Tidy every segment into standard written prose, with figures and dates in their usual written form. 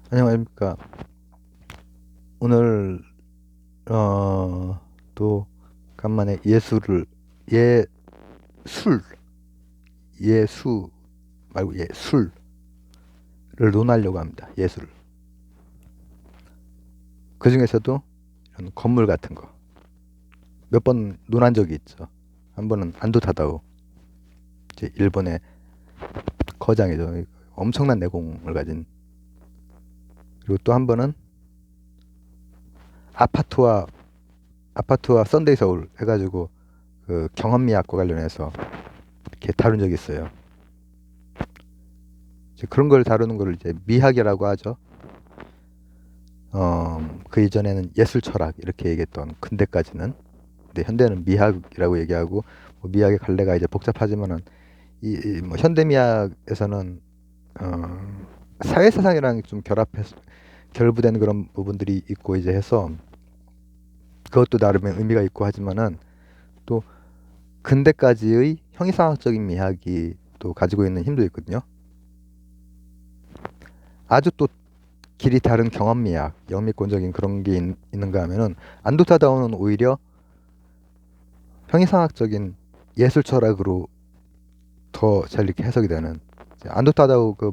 안녕하십니까. 오늘 또 간만에 예술 예수 말고 예술을 논하려고 합니다. 예술. 그 중에서도 이런 건물 같은 거 몇 번 논한 적이 있죠. 한 번은 안도 타다오, 이제 일본의 거장이죠. 엄청난 내공을 가진. 그리고 또 한 번은 아파트와 썬데이 서울 해가지고 그 경험미학과 관련해서 이렇게 다룬 적이 있어요. 이제 그런 걸 다루는 걸 이제 미학이라고 하죠. 그 이전에는 예술 철학 이렇게 얘기했던 근대까지는. 근데 현대는 미학이라고 얘기하고, 뭐 미학의 갈래가 이제 복잡하지만은 뭐 현대 미학에서는 사회 사상이랑 좀 결합해서 결부되는 그런 부분들이 있고 이제 해서 그것도 나름의 의미가 있고 하지만은, 또 근대까지의 형이상학적인 미학이 또 가지고 있는 힘도 있거든요. 아주 또 길이 다른 경험 미학, 영미권적인 그런 게 있는가 하면은 안도타다오는 오히려 형이상학적인 예술 철학으로 더 잘 이렇게 해석이 되는. 이제 안도타다오 그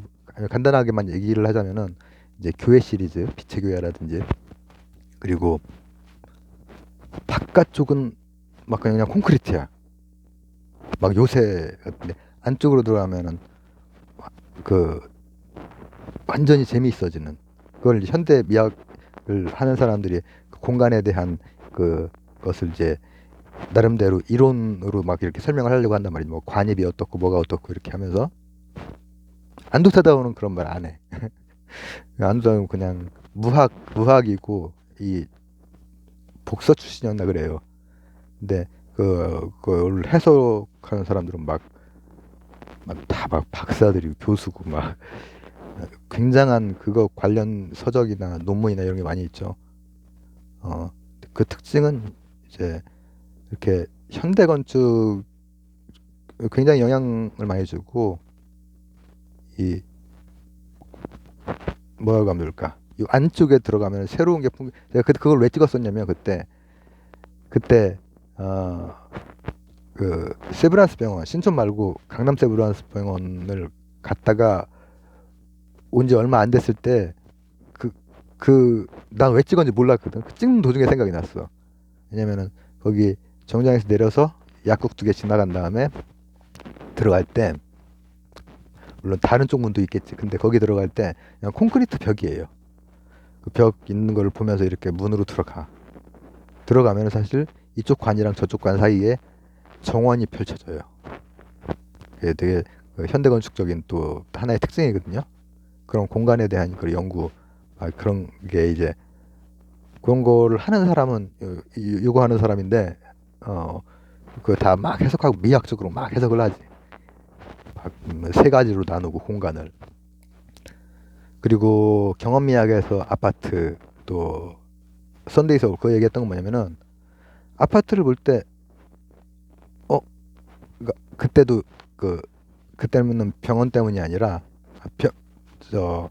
간단하게만 얘기를 하자면은 이제 교회 시리즈, 빛의 교회라든지, 그리고 바깥쪽은 막 그냥 콘크리트야. 막 요새 같은데 안쪽으로 들어가면은 그 완전히 재미있어지는, 그걸 이제 현대 미학을 하는 사람들이 그 공간에 대한 그 것을 이제 나름대로 이론으로 막 이렇게 설명을 하려고 한단 말이지. 뭐 관입이 어떻고 뭐가 어떻고 이렇게 하면서. 안도타다오는 그런 말 안 해. 안도타다오는 그냥 무학이고 이 복서 출신이었나 그래요. 근데 그걸 해석하는 사람들은 막 박사들이고 교수고 막 굉장한 그거 관련 서적이나 논문이나 이런 게 많이 있죠. 어, 그 특징은 이제 이렇게 현대 건축 굉장히 영향을 많이 주고, 이 뭐라고 하면 좋을까? 이 안쪽에 들어가면 새로운 게 제가 그걸 왜 찍었었냐면, 그때 어, 그 세브란스 병원, 신촌 말고 강남 세브란스 병원을 갔다가 온 지 얼마 안 됐을 때 난 왜 찍었는지 몰랐거든. 그 찍는 도중에 생각이 났어. 왜냐면은 거기 정장에서 내려서 약국 2개 지나간 다음에 들어갈 때, 물론 다른 쪽 문도 있겠지. 근데 거기 들어갈 때 그냥 콘크리트 벽이에요. 그 벽 있는 걸 보면서 이렇게 문으로 들어가면 사실 이쪽 관이랑 저쪽 관 사이에 정원이 펼쳐져요. 그게 되게 그 현대 건축적인 또 하나의 특징이거든요. 그런 공간에 대한 그 연구, 그런 게 이제 그런 거를 하는 사람은 요구하는 사람인데, 어, 그 다 막 해석하고 미학적으로 막 해석을 하지. 세 가지로 나누고 공간을. 그리고 경험미학에서 아파트, 또 썬데이 서울 그 얘기했던 건 뭐냐면은, 아파트를 볼 때 어, 그때도 그 그때는 병원 때문이 아니라 병, 저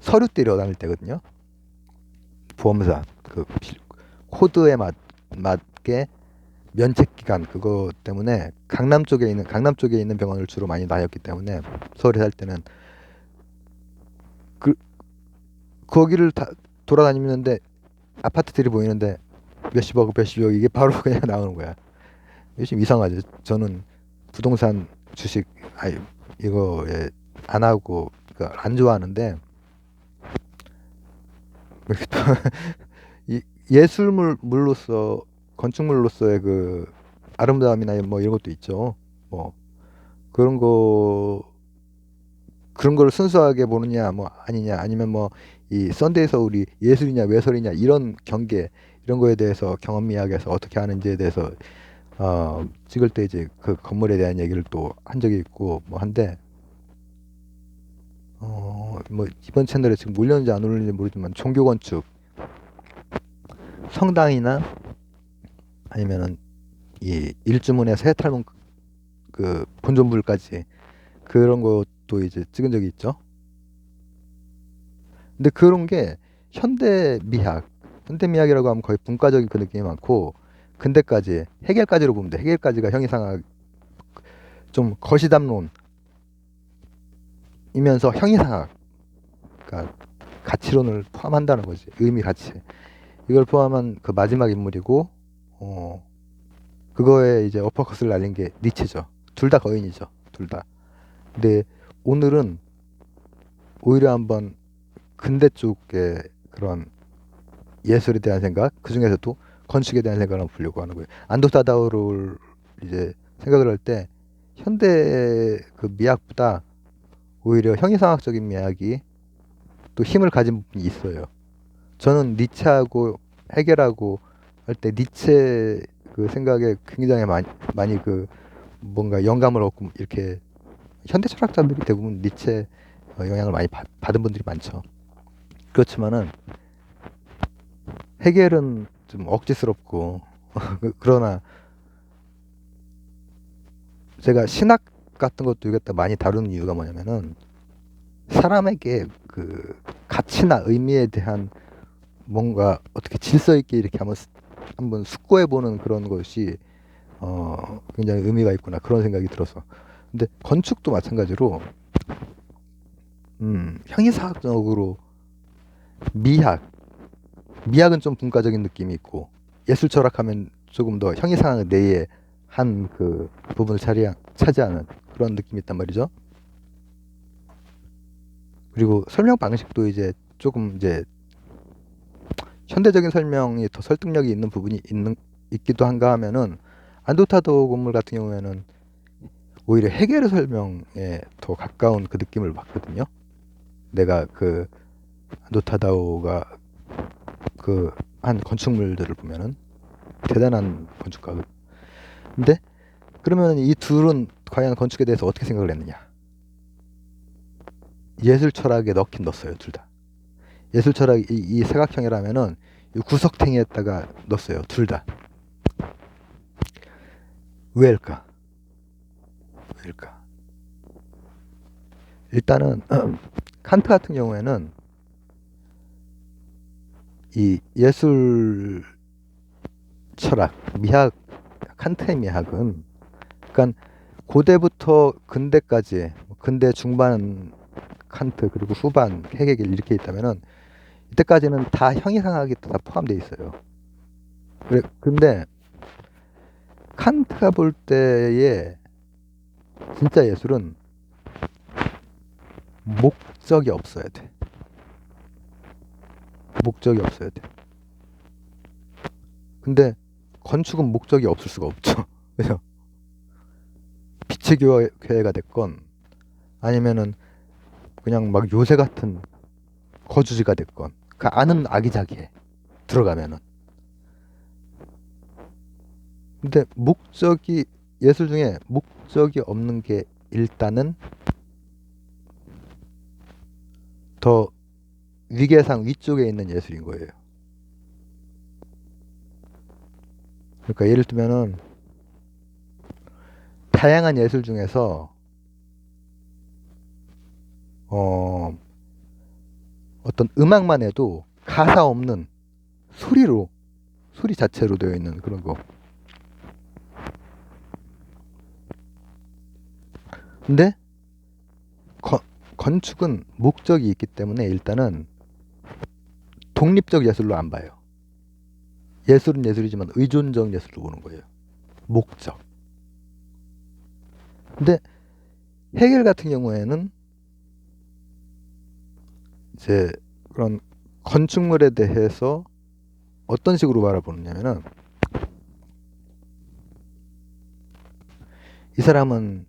서류 떼러 다닐 때거든요. 보험사 코드에 맞게 면책 기간 그거 때문에 강남 쪽에 있는 병원을 주로 많이 다녔기 때문에, 서울에 살 때는 그 거기를 다 돌아다니는데 아파트들이 보이는데 몇십억 이게 바로 그냥 나오는 거야. 요즘 이상하죠. 저는 부동산 주식 이거에 안 하고, 그러니까 안 좋아하는데, 이 예술물로서, 건축물로서의 그 아름다움이나 뭐 이런 것도 있죠. 뭐 그런 거 그런 걸 순수하게 보느냐 뭐 아니냐, 아니면 뭐 이 썬데이 서울이 예술이냐 외설이냐 이런 경계, 이런 거에 대해서 경험이야기해서 어떻게 하는지에 대해서 찍을 때 이제 그 건물에 대한 얘기를 또 한 적이 있고 뭐 한데, 뭐 이번 채널에 지금 올렸는지 안 올렸는지 모르지만 종교 건축, 성당이나 아니면은 이 일주문에서 해탈문 그 본존불까지 그런 것도 이제 찍은 적이 있죠. 근데 그런 게 현대 미학, 현대 미학이라고 하면 거의 분과적인 그 느낌이 많고, 근대까지 해겔까지로 보면 돼. 해겔까지가 형이상학 좀 거시담론이면서 형이상학, 그러니까 가치론을 포함한다는 거지. 의미 가치. 이걸 포함한 그 마지막 인물이고, 그거에 이제 어퍼컷을 날린 게 니체죠. 둘 다 거인이죠. 둘 다. 근데 오늘은 오히려 한번 근대 쪽의 그런 예술에 대한 생각, 그 중에서도 건축에 대한 생각을 한번 보려고 하는 거예요. 안도타다오를 이제 생각을 할 때 현대 그 미학보다 오히려 형이상학적인 미학이 또 힘을 가진 부분이 있어요. 저는 니체하고 해겔하고 할 때 니체 그 생각에 굉장히 많이 그 뭔가 영감을 얻고 이렇게 현대 철학자들이 대부분 니체 영향을 많이 받은 분들이 많죠. 그렇지만은 해겔은 좀 억지스럽고 그러나 제가 신학 같은 것도 이겼다 많이 다루는 이유가 뭐냐면은 사람에게 그 가치나 의미에 대한 뭔가 어떻게 질서 있게 이렇게 한번 숙고해 보는 그런 것이 굉장히 의미가 있구나 그런 생각이 들어서. 근데 건축도 마찬가지로 형이상학적으로 미학 미학은 좀 분과적인 느낌이 있고 예술 철학하면 조금 더 형이상학 내에 한 그 부분을 차지하는 그런 느낌이 있단 말이죠. 그리고 설명 방식도 이제 조금 이제 현대적인 설명이 더 설득력이 있는 부분이 있기도 한가 하면은 안도타도 건물 같은 경우에는 오히려 해겔의 설명에 더 가까운 그 느낌을 받거든요. 내가 그 안도타다오가 그 한 건축물들을 보면은 대단한 건축가. 근데 그러면 이 둘은 과연 건축에 대해서 어떻게 생각을 했느냐? 예술 철학에 넣긴 넣었어요, 둘 다. 예술 철학 이 사각형이라면은 이 구석탱이에다가 넣었어요, 둘 다. 왜일까? 왜일까? 일단은 칸트 같은 경우에는 이 예술 철학, 미학, 칸트의 미학은 그러니까 고대부터 근대까지 근대 중반 칸트 그리고 후반 해겔 이렇게 있다면은 이때까지는 다 형이상학이 다 포함되어 있어요. 그래 근데 칸트가 볼 때의 진짜 예술은 목적이 없어야 돼. 목적이 없어야 돼. 근데 건축은 목적이 없을 수가 없죠. 그래서 빛의 교회가 됐건 아니면은 그냥 막 요새 같은 거주지가 됐건 그 안은 아기자기해 들어가면은. 근데 목적이 예술 중에 목적이 없는 게 일단은 더 위계상 위쪽에 있는 예술인 거예요. 그러니까 예를 들면은 다양한 예술 중에서 어떤 음악만 해도 가사 없는 소리 자체로 되어 있는 그런 거. 근데 건축은 목적이 있기 때문에 일단은 독립적 예술로 안 봐요. 예술은 예술이지만 의존적 예술로 보는 거예요. 목적. 근데 해겔 같은 경우에는 이제 그런 건축물에 대해서 어떤 식으로 바라보느냐면은 이 사람은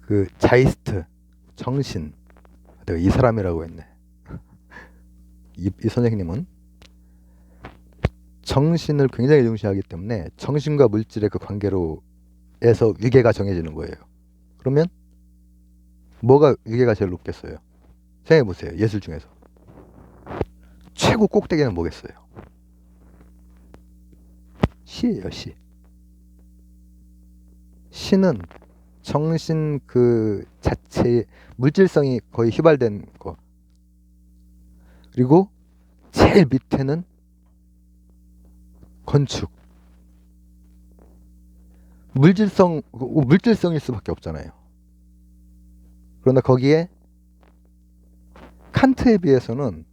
그 자이스트 정신 내가 이 사람이라고 했네. 이 선생님은 정신을 굉장히 중시하기 때문에 정신과 물질의 그 관계로 에서 위계가 정해지는 거예요. 그러면 뭐가 위계가 제일 높겠어요? 생각해 보세요. 예술 중에서 최고 꼭대기는 뭐겠어요? 시예요, 시. 시는 정신 그 자체 물질성이 거의 휘발된 거. 그리고 제일 밑에는 건축. 물질성일 수밖에 없잖아요. 그러나 거기에 칸트에 비해서는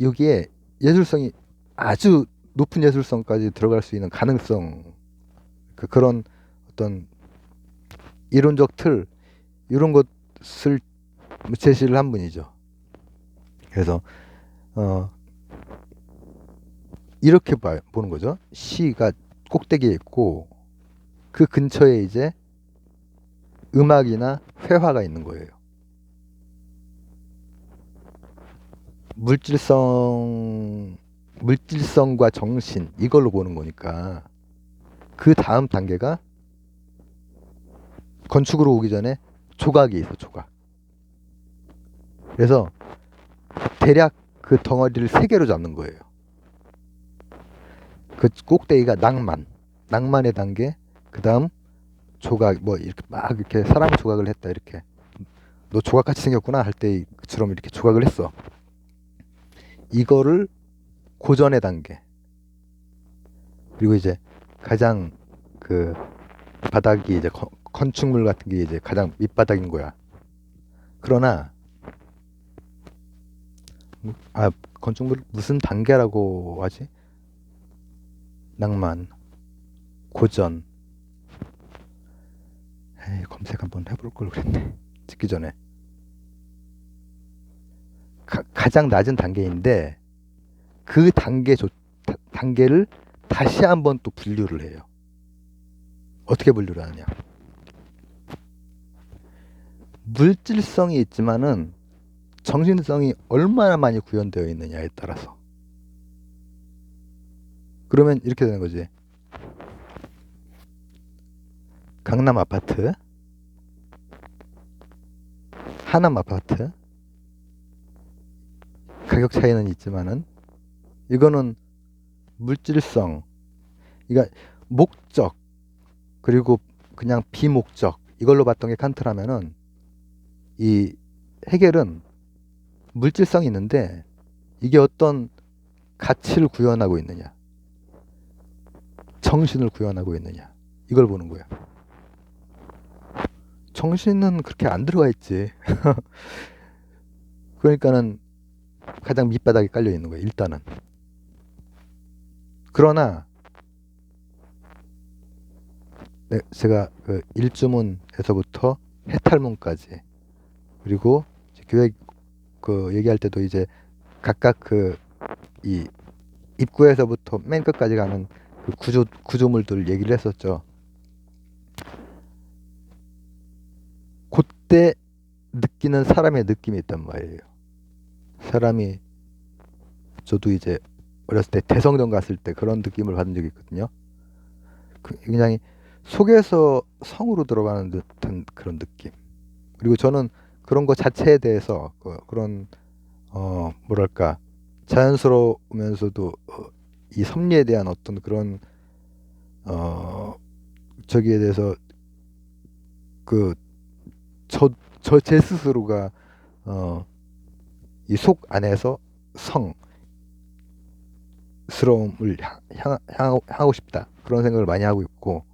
여기에 예술성이 아주 높은 예술성까지 들어갈 수 있는 가능성, 그런 어떤 이론적 틀, 이런 것을 제시를 한 분이죠. 그래서 이렇게 보는 거죠. 시가 꼭대기에 있고 그 근처에 이제 음악이나 회화가 있는 거예요. 물질성과 정신, 이걸로 보는 거니까 그 다음 단계가 건축으로 오기 전에 조각이 있어, 조각. 그래서 대략 그 덩어리를 세 개로 잡는 거예요. 그 꼭대기가 낭만의 단계, 그 다음 조각, 뭐 이렇게 막 이렇게 사람이 조각을 했다, 이렇게 너 조각같이 생겼구나 할 때처럼 이렇게 조각을 했어. 이거를 고전의 단계. 그리고 이제 가장 그 바닥이 이제 건축물 같은 게 이제 가장 밑바닥인 거야. 그러나 건축물 무슨 단계라고 하지? 낭만, 고전. 검색 한번 해볼 걸 그랬네. 찍기 전에. 가장 낮은 단계인데 그 단계를 다시 한번 또 분류를 해요. 어떻게 분류를 하느냐? 물질성이 있지만은 정신성이 얼마나 많이 구현되어 있느냐에 따라서. 그러면 이렇게 되는 거지. 강남 아파트, 하남 아파트, 가격 차이는 있지만은 이거는 물질성, 그러니까 목적, 그리고 그냥 비목적, 이걸로 봤던 게 칸트라면은 이 헤겔은 물질성이 있는데 이게 어떤 가치를 구현하고 있느냐, 정신을 구현하고 있느냐, 이걸 보는 거야. 정신은 그렇게 안 들어가 있지. 그러니까는 가장 밑바닥에 깔려 있는 거예요, 일단은. 그러나 제가 그 일주문에서부터 해탈문까지, 그리고 교회 그 얘기할 때도 이제 각각 이 입구에서부터 맨 끝까지 가는 그 구조물들 얘기를 했었죠. 그때 느끼는 사람의 느낌이 있단 말이에요. 사람이, 저도 이제 어렸을 때 대성전 갔을 때 그런 느낌을 받은 적이 있거든요. 굉장히 속에서 성으로 들어가는 듯한 그런 느낌. 그리고 저는 그런 거 자체에 대해서 그런 뭐랄까, 자연스러우면서도 이 섭리에 대한 어떤 그런 저기에 대해서 제 스스로가 이 속 안에서 성스러움을 향하고 싶다, 그런 생각을 많이 하고 있고,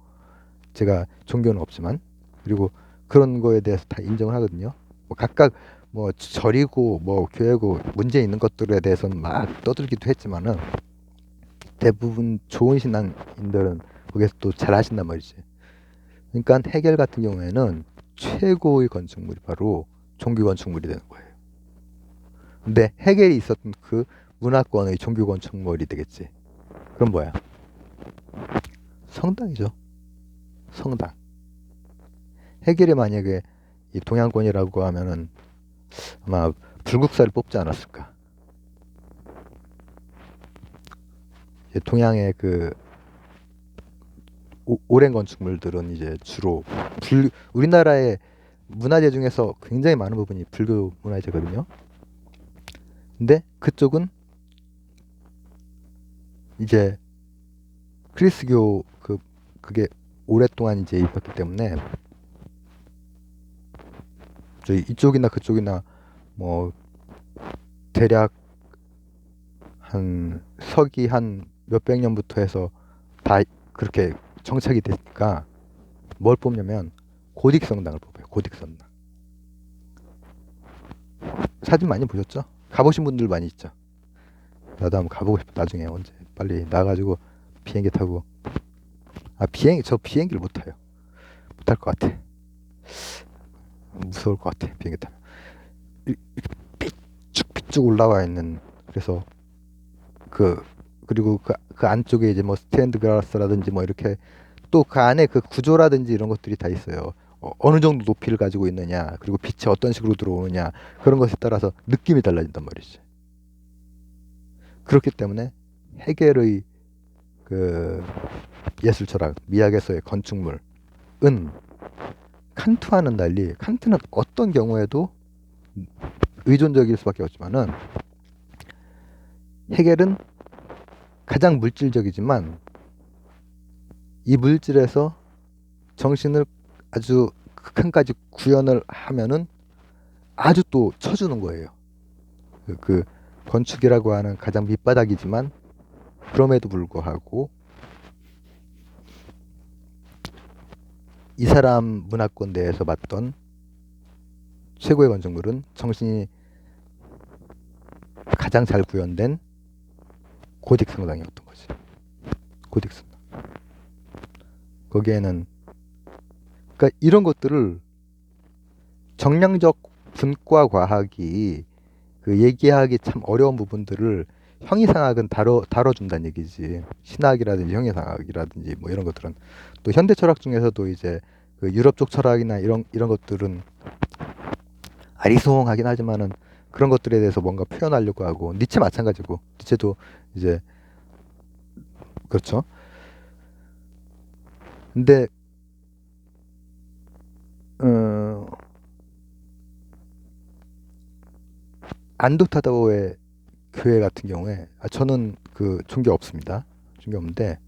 제가 종교는 없지만, 그리고 그런 거에 대해서 다 인정을 하거든요. 뭐 각각 뭐 절이고 뭐 교회고 문제 있는 것들에 대해서는 막 떠들기도 했지만은 대부분 좋은 신앙인들은 거기서 또 잘 하신단 말이지. 그러니까 헤겔 같은 경우에는 최고의 건축물이 바로 종교 건축물이 되는 거예요. 근데 헤겔이 있었던 그 문화권의 종교 건축물이 되겠지. 그럼 뭐야? 성당이죠. 성당. 헤겔이 만약에 이 동양권이라고 하면은 아마 불국사를 뽑지 않았을까. 동양의 그 오랜 건축물들은 이제 주로 우리나라의 문화재 중에서 굉장히 많은 부분이 불교 문화재거든요. 근데 그쪽은 이제 크리스교 그게 오랫동안 이제 있었기 때문에 저희 이쪽이나 그쪽이나 뭐 대략 한 서기 한 몇백 년부터 해서 다 그렇게 정착이 됐으니까 뭘 뽑냐면 고딕성당을 뽑아요. 고딕성당. 사진 많이 보셨죠? 가보신 분들 많이 있죠. 나도 한번 가보고 싶어. 나중에 언제 빨리 나가지고 비행기 타고. 저 비행기를 못 타요. 못 탈 것 같아. 무서울 것 같아. 비행기 타면 이렇게 삐쭉 올라와 있는. 그래서 그리고 그 안쪽에 이제 뭐 스테인드 글라스라든지 뭐 이렇게 또 그 안에 그 구조라든지 이런 것들이 다 있어요. 어느 정도 높이를 가지고 있느냐, 그리고 빛이 어떤 식으로 들어오느냐, 그런 것에 따라서 느낌이 달라진단 말이지. 그렇기 때문에 헤겔의 그 예술 철학, 미학에서의 건축물은 칸트와는 달리, 칸트는 어떤 경우에도 의존적일 수밖에 없지만은 헤겔은 가장 물질적이지만 이 물질에서 정신을 아주 극한까지 구현을 하면은 아주 또 쳐주는 거예요. 그 건축이라고 하는 가장 밑바닥이지만 그럼에도 불구하고 이 사람 문화권 내에서 봤던 최고의 건축물은 정신이 가장 잘 구현된 고딕성당이었던 거지. 고딕성당. 거기에는 그러니까 이런 것들을 정량적 분과 과학이 그 얘기하기 참 어려운 부분들을 형이상학은 다뤄준다는 얘기지. 신학이라든지 형이상학이라든지 뭐 이런 것들은 또 현대 철학 중에서도 이제 그 유럽 쪽 철학이나 이런 것들은 아리송하긴 하지만은 그런 것들에 대해서 뭔가 표현하려고 하고 니체 마찬가지고 니체도 이제 그렇죠. 근데 안도 타다오의 교회 같은 경우에 저는 그 종교 없습니다. 종교 없는데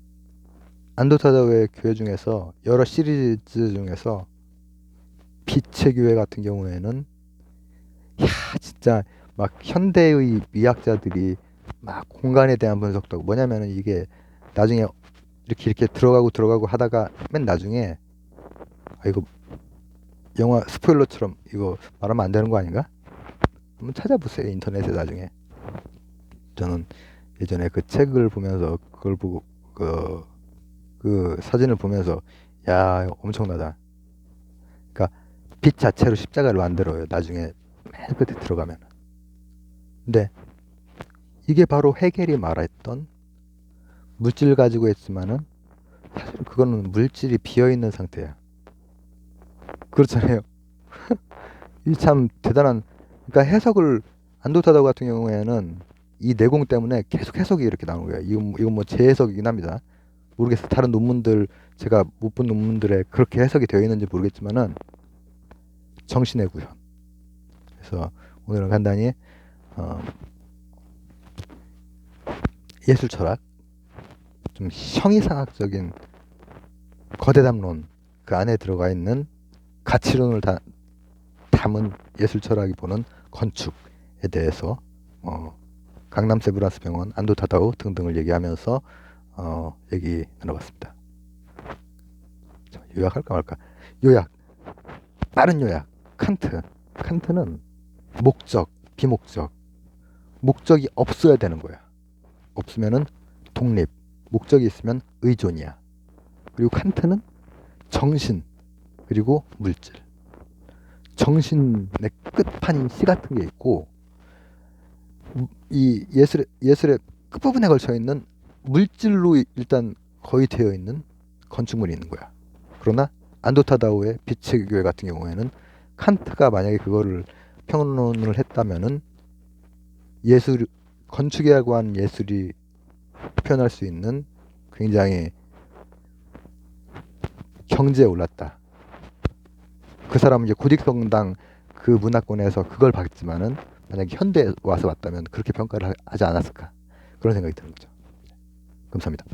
안도 타다오의 교회 중에서 여러 시리즈 중에서 빛의 교회 같은 경우에는 진짜 막 현대의 미학자들이 막 공간에 대한 분석도 하고 뭐냐면은 이게 나중에 이렇게 들어가고 하다가 맨 나중에 이거 영화 스포일러처럼 이거 말하면 안 되는 거 아닌가? 한번 찾아보세요. 인터넷에 나중에. 저는 예전에 그 책을 보면서 그걸 보고 그 사진을 보면서 야 엄청나다. 그러니까 빛 자체로 십자가를 만들어요. 나중에 맨 끝에 들어가면. 근데 이게 바로 헤겔이 말했던 물질을 가지고 있지만은 사실 그거는 물질이 비어있는 상태야. 그렇잖아요. 이 참 대단한. 그러니까 해석을 안도타다 같은 경우에는 이 내공 때문에 계속 해석이 이렇게 나오는 거예요. 이건 뭐 제 해석이긴 합니다. 모르겠어요. 다른 논문들 제가 못 본 논문들에 그렇게 해석이 되어 있는지 모르겠지만은 정신의 구현. 그래서 오늘은 간단히 예술 철학, 좀 형이상학적인 거대담론 그 안에 들어가 있는 가치론을 담은 예술 철학이 보는 건축에 대해서 강남 세브란스 병원, 안도 타다오 등등을 얘기하면서 얘기 나눠봤습니다. 요약할까 말까? 요약. 빠른 요약. 칸트는 목적, 비목적. 목적이 없어야 되는 거야. 없으면은 독립. 목적이 있으면 의존이야. 그리고 칸트는 정신, 그리고 물질. 정신의 끝판인 시 같은 게 있고 이 예술의 끝부분에 걸쳐 있는 물질로 일단 거의 되어 있는 건축물이 있는 거야. 그러나 안도타다오의 빛의 교회 같은 경우에는 칸트가 만약에 그거를 평론을 했다면은 건축이라고 하는 예술이 표현할 수 있는 굉장히 경지에 올랐다. 그 사람은 이제 고딕성당 그 문화권에서 그걸 봤지만은 만약에 현대에 와서 봤다면 그렇게 평가를 하지 않았을까, 그런 생각이 드는 거죠. 감사합니다.